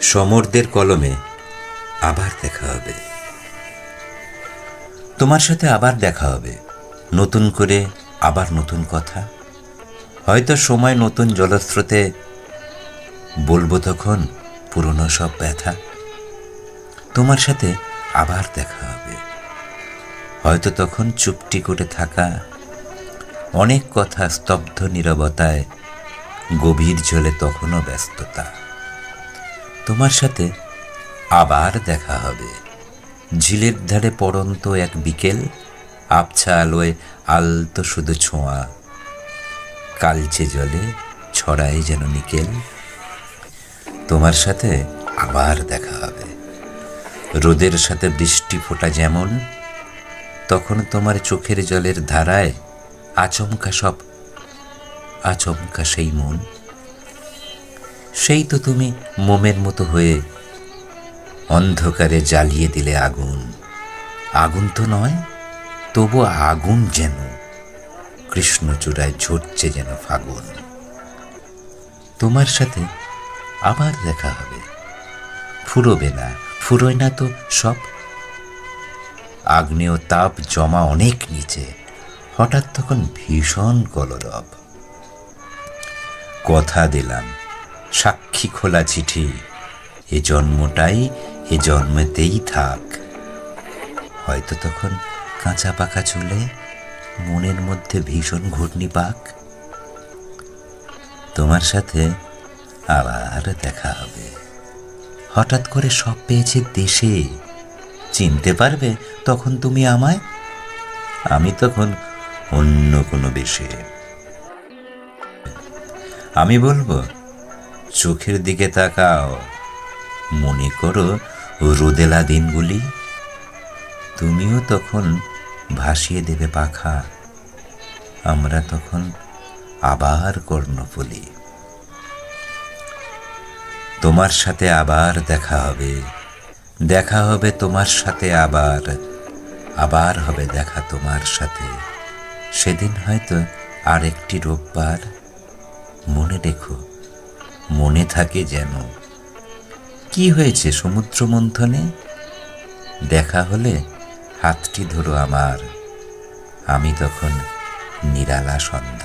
সমরদের কলমে আবার দেখা হবে। তোমার সাথে আবার দেখা হবে, নতুন করে আবার নতুন কথা। হয়তো সময় নতুন জলস্রোতে বলবো তখন পুরনো সব ব্যথা। তোমার সাথে আবার দেখা হবে, হয়তো তখন চুপটি করে থাকা অনেক কথা স্তব্ধ নীরবতায়, গভীর জলে তখনও ব্যস্ততা। তোমার সাথে আবার দেখা হবে, ঝিলের ধারে পড়ন্ত এক বিকেল, আবছা আলোয় আলতো শুধু ছোঁয়া, কালচে জলে ছড়ায় যেন নিকেল। তোমার সাথে আবার দেখা হবে, রোদের সাথে বৃষ্টি ফোঁটা যেমন, তখন তোমার চোখের জলের ধারায় আচমকা সেই মন। সেই তো তুমি মোমের মতো হয়ে অন্ধকারে জ্বালিয়ে দিলে আগুন। আগুন তো নয়, তবু আগুন যেন কৃষ্ণচূড়ায় ঝরছে যেন ফাগুন। তোমার সাথে আবার দেখা হবে, ফুরোবে না, ফুরোয় না তো সব। আগ্নেয় তাপ জমা অনেক নিচে, হঠাৎ তখন ভীষণ কলরব। কথা দিলাম, সাক্ষী খোলা চিঠি, এ জন্মটাই এ জন্মেতেই থাক। হয়তো তখন কাঁচা পাকা চুলে মনের মধ্যে ভীষণ ঘূর্ণিপাক। তোমার সাথে আবার দেখা হবে, হঠাৎ করে সব পেয়েছে দেশে। চিনতে পারবে তখন তুমি আমায়, আমি তখন অন্য কোনো বেশে। আমি বলবো চোখের দিকে তাকাও, মনে করো রোদেলা দিনগুলি। তুমিও তখন ভাসিয়ে দেবে পাখা, আমরা তখন আবার কর্ণফুলী। তোমার সাথে আবার দেখা হবে, দেখা হবে তোমার সাথে আবার, আবার হবে দেখা তোমার সাথে। সেদিন হয়তো আর একটি রোববার। মনে রেখো, মনে থাকে যেন। কি হয়েছে সমুদ্র মন্থনে? দেখা হলে হাতটি ধরো আমার, আমি তখন নিরালা সন্ধ্যা।